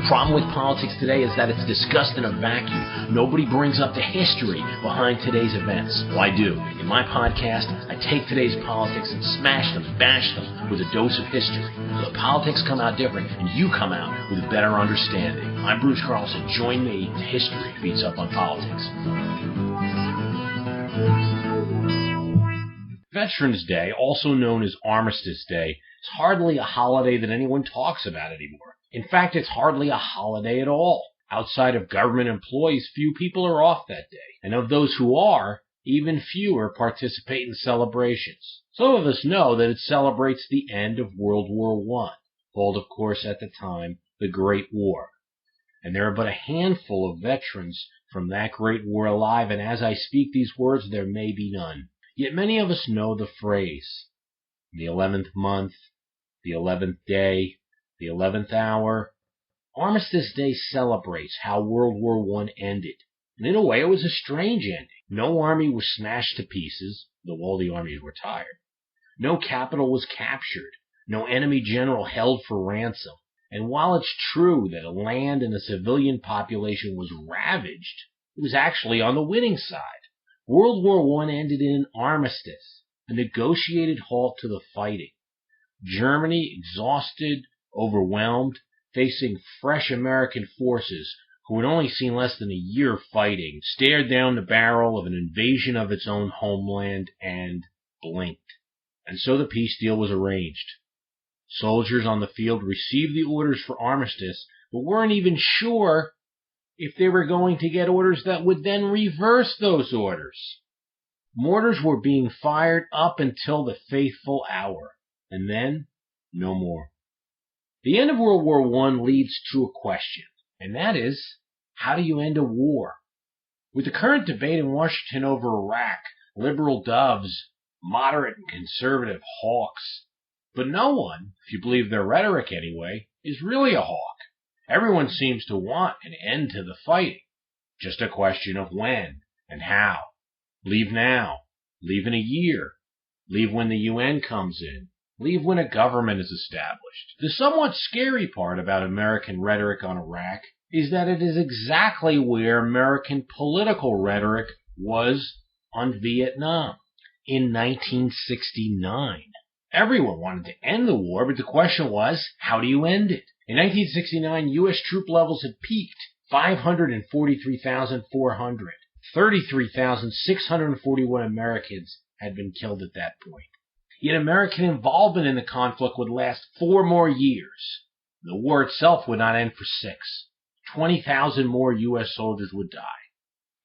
The problem with politics today is that it's discussed in a vacuum. Nobody brings up the history behind today's events. Well, I do. In my podcast, I take today's politics and smash them, bash them with a dose of history. So the politics come out different, and you come out with a better understanding. I'm Bruce Carlson. Join me. History beats up on politics. Veterans Day, also known as Armistice Day, is hardly a holiday that anyone talks about anymore. In fact, it's hardly a holiday at all. Outside of government employees, few people are off that day. And of those who are, even fewer participate in celebrations. Some of us know that it celebrates the end of World War I, called, of course, at the time, the Great War. And there are but a handful of veterans from that Great War alive, and as I speak these words, there may be none. Yet many of us know the phrase, the 11th month, the 11th day, the 11th hour. Armistice Day celebrates how World War I ended. And in a way, it was a strange ending. No army was smashed to pieces, though all the armies were tired. No capital was captured. No enemy general held for ransom. And while it's true that land and the civilian population was ravaged, it was actually on the winning side. World War I ended in an armistice, a negotiated halt to the fighting. Germany, exhausted, overwhelmed, facing fresh American forces who had only seen less than a year fighting, stared down the barrel of an invasion of its own homeland and blinked. And so the peace deal was arranged. Soldiers on the field received the orders for armistice, but weren't even sure if they were going to get orders that would then reverse those orders. Mortars were being fired up until the fateful hour, and then no more. The end of World War I leads to a question, and that is, how do you end a war? With the current debate in Washington over Iraq, liberal doves, moderate and conservative hawks, but no one, if you believe their rhetoric anyway, is really a hawk. Everyone seems to want an end to the fighting. Just a question of when and how. Leave now. Leave in a year. Leave when the UN comes in. Leave when a government is established. The somewhat scary part about American rhetoric on Iraq is that it is exactly where American political rhetoric was on Vietnam in 1969. Everyone wanted to end the war, but the question was, how do you end it? In 1969, U.S. troop levels had peaked, 543,400. 33,641 Americans had been killed at that point. Yet American involvement in the conflict would last 4 more years. The war itself would not end for 6. 20,000 more U.S. soldiers would die.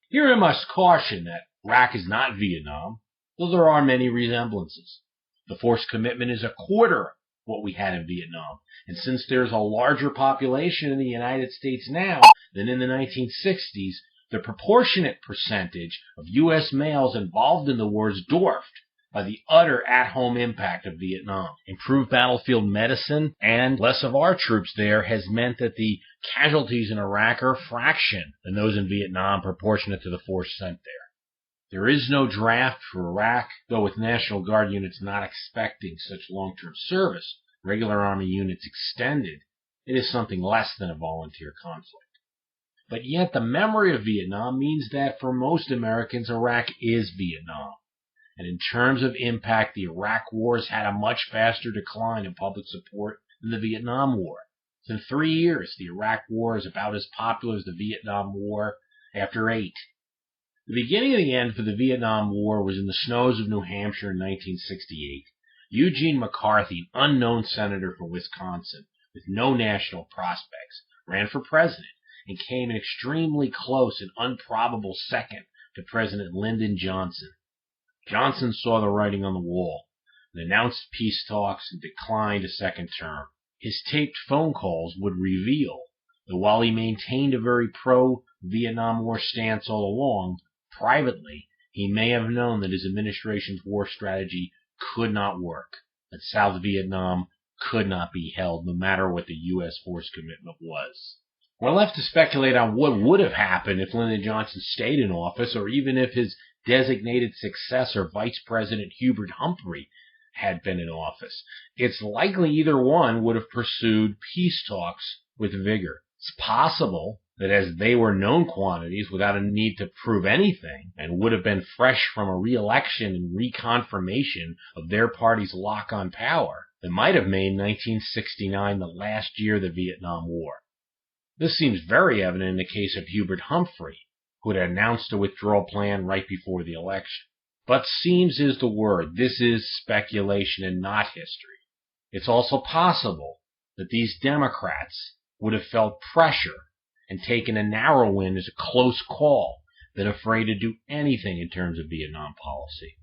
Here I must caution that Iraq is not Vietnam, though there are many resemblances. The force commitment is a quarter what we had in Vietnam, and since there's a larger population in the United States now than in the 1960s, the proportionate percentage of U.S. males involved in the war is dwarfed by the utter at-home impact of Vietnam. Improved battlefield medicine and less of our troops there has meant that the casualties in Iraq are a fraction than those in Vietnam proportionate to the force sent there. There is no draft for Iraq, though with National Guard units not expecting such long-term service, regular Army units extended, it is something less than a volunteer conflict. But yet the memory of Vietnam means that for most Americans, Iraq is Vietnam. And in terms of impact, the Iraq War has had a much faster decline in public support than the Vietnam War. In 3 years, the Iraq War is about as popular as the Vietnam War after 8. The beginning of the end for the Vietnam War was in the snows of New Hampshire in 1968. Eugene McCarthy, an unknown senator from Wisconsin with no national prospects, ran for president and came an extremely close and improbable second to President Lyndon Johnson. Johnson saw the writing on the wall and announced peace talks and declined a second term. His taped phone calls would reveal that while he maintained a very pro-Vietnam War stance all along, privately, he may have known that his administration's war strategy could not work, that South Vietnam could not be held no matter what the U.S. force commitment was. We're left to speculate on what would have happened if Lyndon Johnson stayed in office, or even if his designated successor, Vice President Hubert Humphrey, had been in office. It's likely either one would have pursued peace talks with vigor. It's possible that as they were known quantities without a need to prove anything and would have been fresh from a re-election and reconfirmation of their party's lock on power, that might have made 1969 the last year of the Vietnam War. This seems very evident in the case of Hubert Humphrey, who had announced a withdrawal plan right before the election. But seems is the word. This is speculation and not history. It's also possible that these Democrats would have felt pressure and taken a narrow win as a close call than afraid to do anything in terms of Vietnam policy.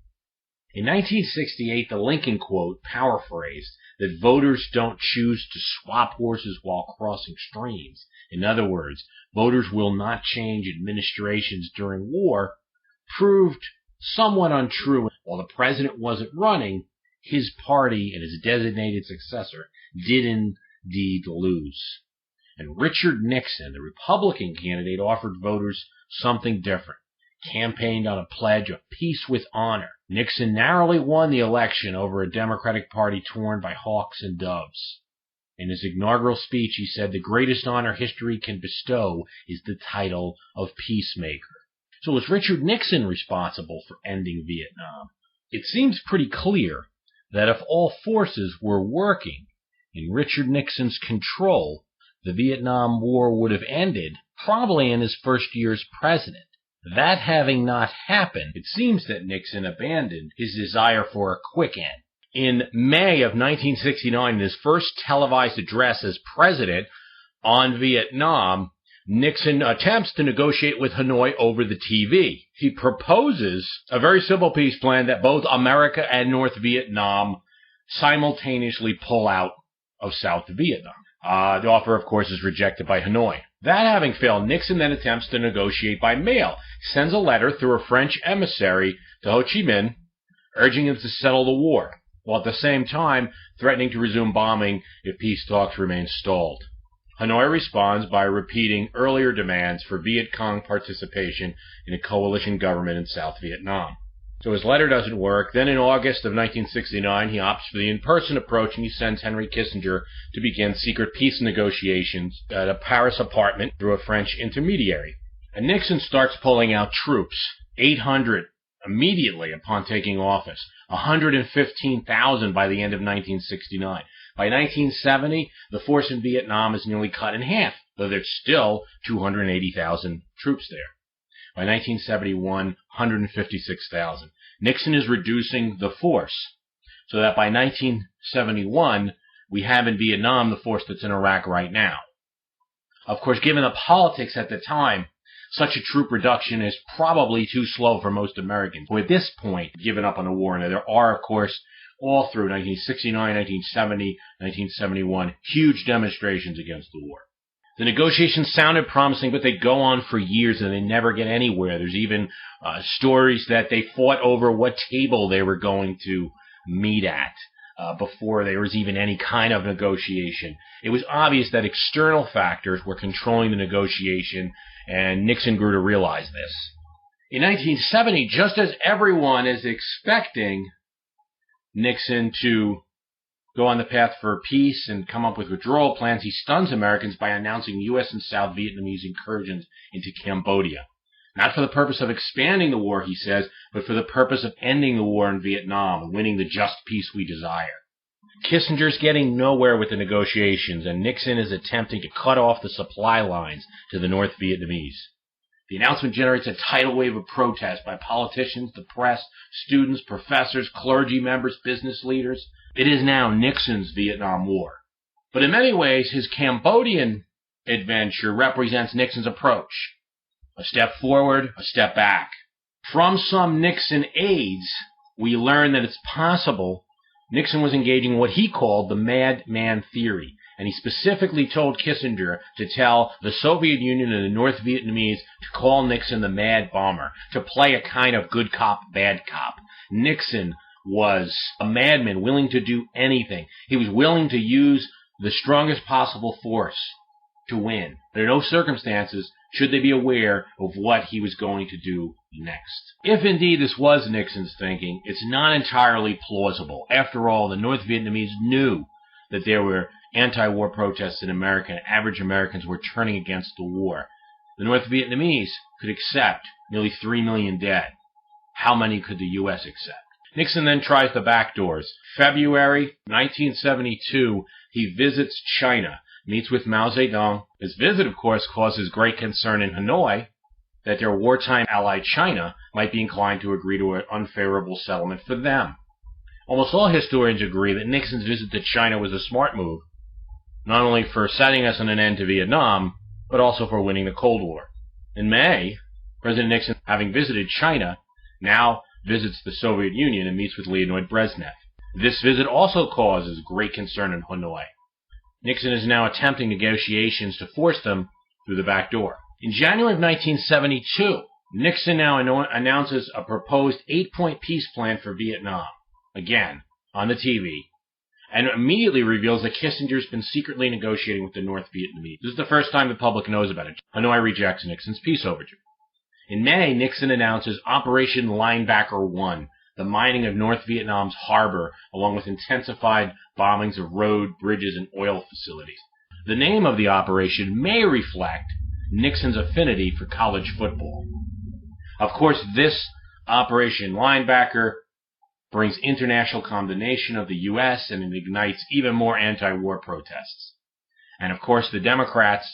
In 1968, the Lincoln quote paraphrased that voters don't choose to swap horses while crossing streams. In other words, voters will not change administrations during war, proved somewhat untrue. While the president wasn't running, his party and his designated successor did indeed lose. And Richard Nixon, the Republican candidate, offered voters something different, campaigned on a pledge of peace with honor. Nixon narrowly won the election over a Democratic Party torn by hawks and doves. In his inaugural speech, he said the greatest honor history can bestow is the title of peacemaker. So was Richard Nixon responsible for ending Vietnam? It seems pretty clear that if all forces were working in Richard Nixon's control, the Vietnam War would have ended probably in his first year as president. That having not happened, it seems that Nixon abandoned his desire for a quick end. In May of 1969, in his first televised address as president on Vietnam, Nixon attempts to negotiate with Hanoi over the TV. He proposes a very simple peace plan that both America and North Vietnam simultaneously pull out of South Vietnam. The offer, of course, is rejected by Hanoi. That having failed, Nixon then attempts to negotiate by mail, sends a letter through a French emissary to Ho Chi Minh, urging him to settle the war, while at the same time threatening to resume bombing if peace talks remain stalled. Hanoi responds by repeating earlier demands for Viet Cong participation in a coalition government in South Vietnam. So his letter doesn't work. Then in August of 1969, he opts for the in-person approach and he sends Henry Kissinger to begin secret peace negotiations at a Paris apartment through a French intermediary. And Nixon starts pulling out troops, 800 immediately upon taking office, 115,000 by the end of 1969. By 1970, the force in Vietnam is nearly cut in half, though there's still 280,000 troops there. By 1971, 156,000. Nixon is reducing the force, so that by 1971, we have in Vietnam the force that's in Iraq right now. Of course, given the politics at the time, such a troop reduction is probably too slow for most Americans who at this point have given up on the war. And there are, of course, all through 1969, 1970, 1971, huge demonstrations against the war. The negotiations sounded promising, but they go on for years and they never get anywhere. There's even stories that they fought over what table they were going to meet at before there was even any kind of negotiation. It was obvious that external factors were controlling the negotiation, and Nixon grew to realize this. In 1970, just as everyone is expecting Nixon to go on the path for peace and come up with withdrawal plans, he stuns Americans by announcing U.S. and South Vietnamese incursions into Cambodia. Not for the purpose of expanding the war, he says, but for the purpose of ending the war in Vietnam and winning the just peace we desire. Kissinger's getting nowhere with the negotiations, and Nixon is attempting to cut off the supply lines to the North Vietnamese. The announcement generates a tidal wave of protest by politicians, the press, students, professors, clergy members, business leaders. It is now Nixon's Vietnam War. But in many ways, his Cambodian adventure represents Nixon's approach. A step forward, a step back. From some Nixon aides, we learn that it's possible Nixon was engaging what he called the madman theory, and he specifically told Kissinger to tell the Soviet Union and the North Vietnamese to call Nixon the mad bomber, to play a kind of good cop, bad cop. Nixon was a madman willing to do anything. He was willing to use the strongest possible force to win. Under no circumstances should they be aware of what he was going to do next. If indeed this was Nixon's thinking, it's not entirely plausible. After all, the North Vietnamese knew that there were anti-war protests in America, and average Americans were turning against the war. The North Vietnamese could accept nearly 3 million dead. How many could the U.S. accept? Nixon then tries the back doors. February 1972, he visits China, meets with Mao Zedong. His visit, of course, causes great concern in Hanoi that their wartime ally China might be inclined to agree to an unfavorable settlement for them. Almost all historians agree that Nixon's visit to China was a smart move, not only for setting us on an end to Vietnam, but also for winning the Cold War. In May, President Nixon, having visited China, now visits the Soviet Union and meets with Leonid Brezhnev. This visit also causes great concern in Hanoi. Nixon is now attempting negotiations to force them through the back door. In January of 1972, Nixon now announces a proposed 8-point peace plan for Vietnam, again, on the TV, and immediately reveals that Kissinger's been secretly negotiating with the North Vietnamese. This is the first time the public knows about it. Hanoi rejects Nixon's peace overture. In May, Nixon announces Operation Linebacker 1, the mining of North Vietnam's harbor, along with intensified bombings of road, bridges, and oil facilities. The name of the operation may reflect Nixon's affinity for college football. Of course, this Operation Linebacker brings international condemnation of the U.S. and it ignites even more anti-war protests. And of course, the Democrats,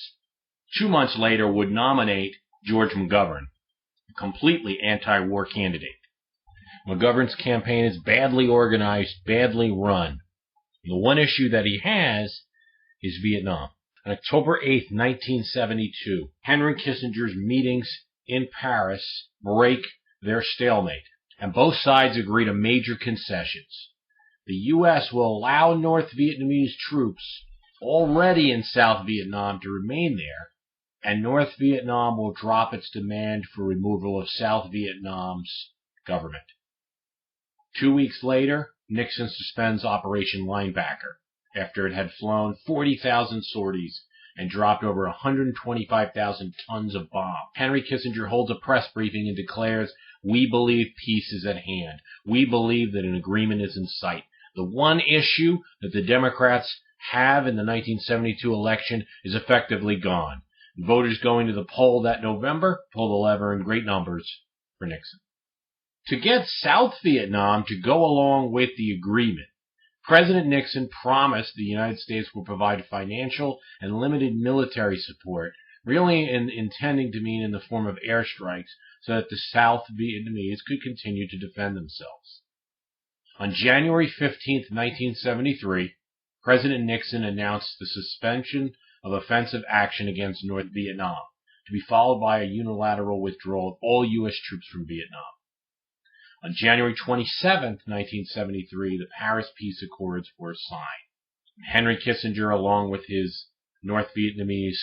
2 months later, would nominate George McGovern, a completely anti-war candidate. McGovern's campaign is badly organized, badly run. The one issue that he has is Vietnam. On October 8, 1972, Henry Kissinger's meetings in Paris break their stalemate, and both sides agree to major concessions. The U.S. will allow North Vietnamese troops already in South Vietnam to remain there, and North Vietnam will drop its demand for removal of South Vietnam's government. 2 weeks later, Nixon suspends Operation Linebacker after it had flown 40,000 sorties and dropped over 125,000 tons of bombs. Henry Kissinger holds a press briefing and declares, "We believe peace is at hand. We believe that an agreement is in sight. The one issue that the Democrats have in the 1972 election is effectively gone. Voters going to the poll that November pulled the lever in great numbers for Nixon." To get South Vietnam to go along with the agreement, President Nixon promised the United States would provide financial and limited military support, really intending to mean in the form of airstrikes, so that the South Vietnamese could continue to defend themselves. On January 15, 1973, President Nixon announced the suspension of offensive action against North Vietnam, to be followed by a unilateral withdrawal of all U.S. troops from Vietnam. On January 27, 1973, the Paris Peace Accords were signed. Henry Kissinger, along with his North Vietnamese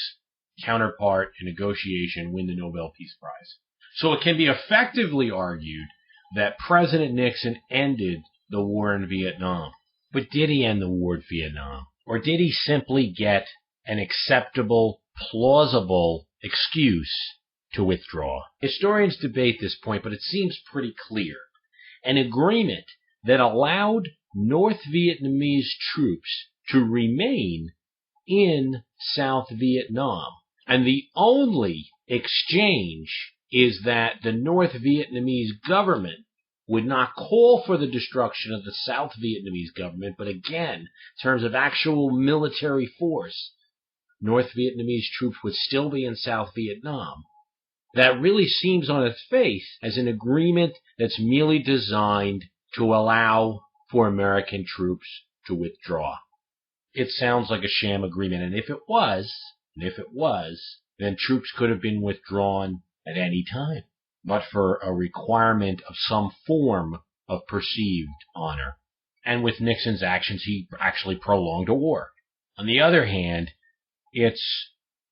counterpart in negotiation, win the Nobel Peace Prize. So it can be effectively argued that President Nixon ended the war in Vietnam. But did he end the war in Vietnam? Or did he simply get an acceptable, plausible excuse to withdraw? Historians debate this point, but it seems pretty clear. An agreement that allowed North Vietnamese troops to remain in South Vietnam. And the only exchange is that the North Vietnamese government would not call for the destruction of the South Vietnamese government, but again, in terms of actual military force, North Vietnamese troops would still be in South Vietnam. That really seems on its face as an agreement that's merely designed to allow for American troops to withdraw. It sounds like a sham agreement, and if it was, then troops could have been withdrawn at any time, but for a requirement of some form of perceived honor. And with Nixon's actions, he actually prolonged a war. On the other hand, it's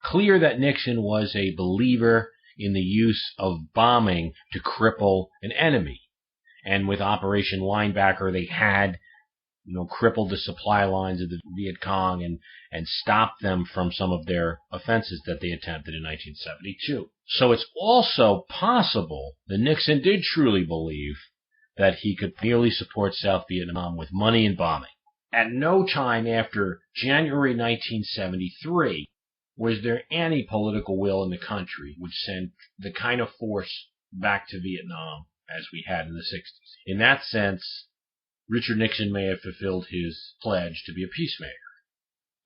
clear that Nixon was a believer in the use of bombing to cripple an enemy. And with Operation Linebacker, they had, crippled the supply lines of the Viet Cong and stopped them from some of their offenses that they attempted in 1972. So it's also possible that Nixon did truly believe that he could merely support South Vietnam with money and bombing. At no time after January 1973 was there any political will in the country which sent the kind of force back to Vietnam as we had in the 60s. In that sense, Richard Nixon may have fulfilled his pledge to be a peacemaker.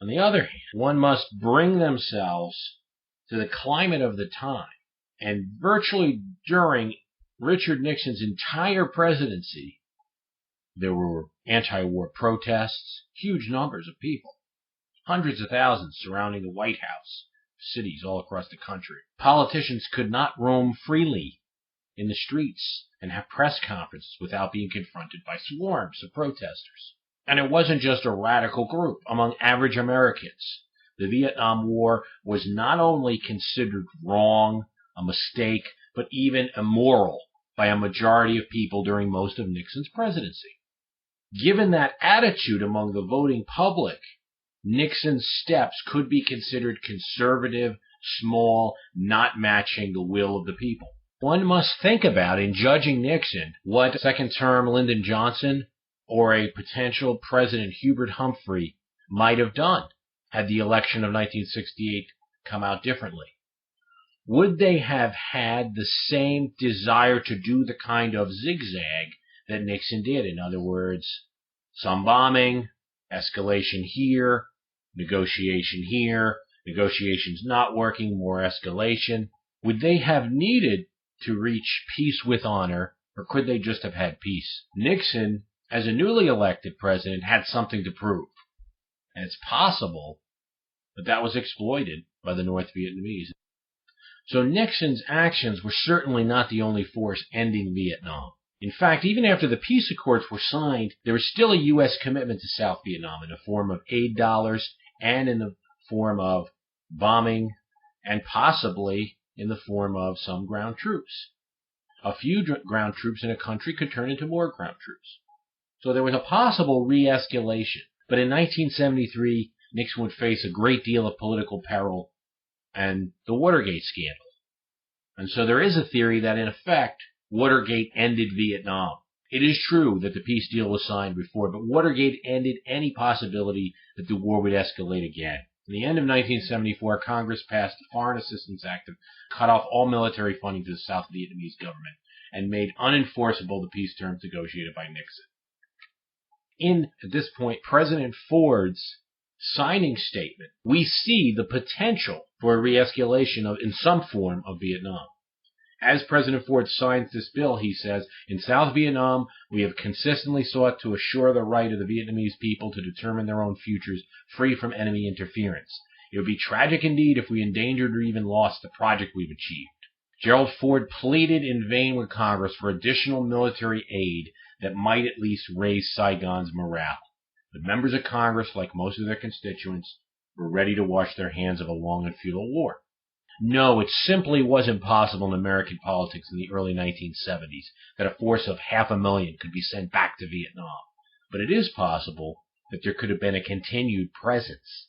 On the other hand, one must bring themselves to the climate of the time, and virtually during Richard Nixon's entire presidency, there were anti-war protests, huge numbers of people, hundreds of thousands surrounding the White House, cities all across the country. Politicians could not roam freely in the streets and have press conferences without being confronted by swarms of protesters. And it wasn't just a radical group. Among average Americans, the Vietnam War was not only considered wrong, a mistake, but even immoral by a majority of people during most of Nixon's presidency. Given that attitude among the voting public, Nixon's steps could be considered conservative, small, not matching the will of the people. One must think about, in judging Nixon, what second-term Lyndon Johnson or a potential President Hubert Humphrey might have done had the election of 1968 come out differently. Would they have had the same desire to do the kind of zigzag that Nixon did? In other words, some bombing, escalation here, negotiation here, negotiations not working, more escalation. Would they have needed to reach peace with honor, or could they just have had peace? Nixon, as a newly elected president, had something to prove. And it's possible that that was exploited by the North Vietnamese. So Nixon's actions were certainly not the only force ending Vietnam. In fact, even after the peace accords were signed, there was still a U.S. commitment to South Vietnam in the form of aid dollars and in the form of bombing and possibly in the form of some ground troops. A few ground troops in a country could turn into more ground troops. So there was a possible re-escalation. But in 1973, Nixon would face a great deal of political peril and the Watergate scandal. And so there is a theory that, in effect, Watergate ended Vietnam. It is true that the peace deal was signed before, but Watergate ended any possibility that the war would escalate again. In the end of 1974, Congress passed the Foreign Assistance Act that cut off all military funding to the South Vietnamese government and made unenforceable the peace terms negotiated by Nixon. At this point, President Ford's signing statement, we see the potential for a re-escalation in some form of Vietnam. As President Ford signs this bill, he says, in South Vietnam, we have consistently sought to assure the right of the Vietnamese people to determine their own futures free from enemy interference. It would be tragic indeed if we endangered or even lost the project we've achieved. Gerald Ford pleaded in vain with Congress for additional military aid that might at least raise Saigon's morale. But members of Congress, like most of their constituents, were ready to wash their hands of a long and futile war. No, it simply wasn't possible in American politics in the early 1970s that a force of 500,000 could be sent back to Vietnam. But it is possible that there could have been a continued presence,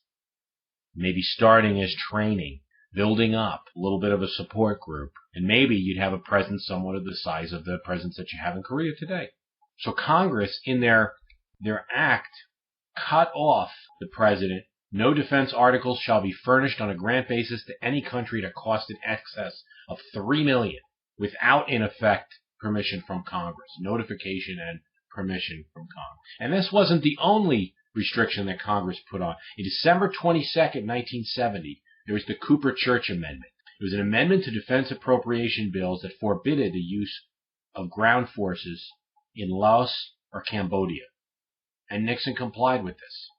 maybe starting as training, building up a little bit of a support group, and maybe you'd have a presence somewhat of the size of the presence that you have in Korea today. So Congress, in their act, cut off the president. No defense articles shall be furnished on a grant basis to any country at a cost in excess of $3 million without, in effect, permission from Congress, notification and permission from Congress. And this wasn't the only restriction that Congress put on. In December 22nd, 1970, there was the Cooper-Church Amendment. It was an amendment to defense appropriation bills that forbidded the use of ground forces in Laos or Cambodia. And Nixon complied with this.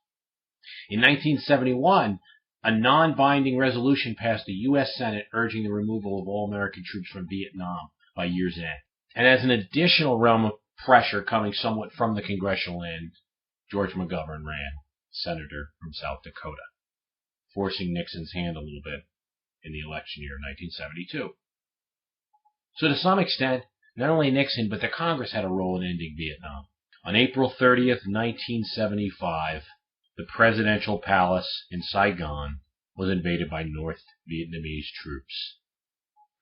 In 1971, a non-binding resolution passed the U.S. Senate urging the removal of all American troops from Vietnam by year's end. And as an additional realm of pressure coming somewhat from the congressional end, George McGovern ran, senator from South Dakota, forcing Nixon's hand a little bit in the election year of 1972. So to some extent, not only Nixon, but the Congress had a role in ending Vietnam. On April 30th, 1975, the presidential palace in Saigon was invaded by North Vietnamese troops.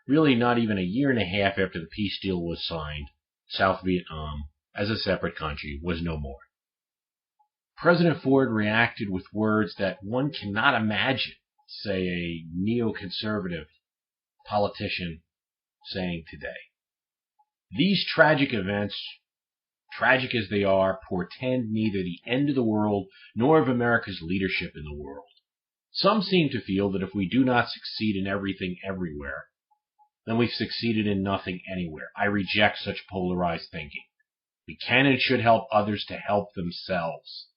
Really, not even a year and a half after the peace deal was signed, South Vietnam, as a separate country, was no more. President Ford reacted with words that one cannot imagine, say, a neoconservative politician saying today. These tragic events, tragic as they are, portend neither the end of the world nor of America's leadership in the world. Some seem to feel that if we do not succeed in everything everywhere, then we've succeeded in nothing anywhere. I reject such polarized thinking. We can and should help others to help themselves.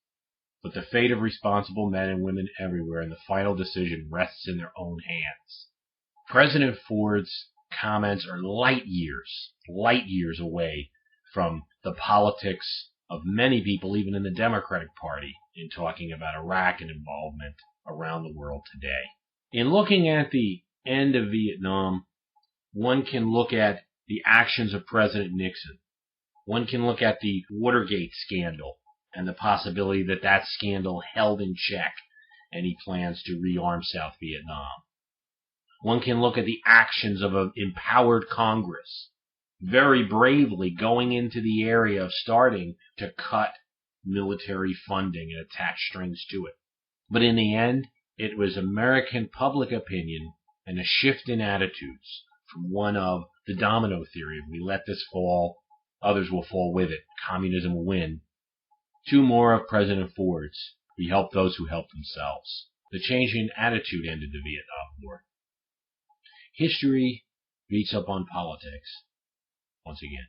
But the fate of responsible men and women everywhere and the final decision rests in their own hands. President Ford's comments are light years away from the politics of many people, even in the Democratic Party, in talking about Iraq and involvement around the world today. In looking at the end of Vietnam, one can look at the actions of President Nixon. One can look at the Watergate scandal and the possibility that that scandal held in check any plans to rearm South Vietnam. One can look at the actions of an empowered Congress, very bravely going into the area of starting to cut military funding and attach strings to it. But in the end, it was American public opinion and a shift in attitudes from one of the domino theory, if we let this fall, others will fall with it, communism will win, to more of President Ford's, we help those who help themselves. The change in attitude ended the Vietnam War. History beats up on politics once again.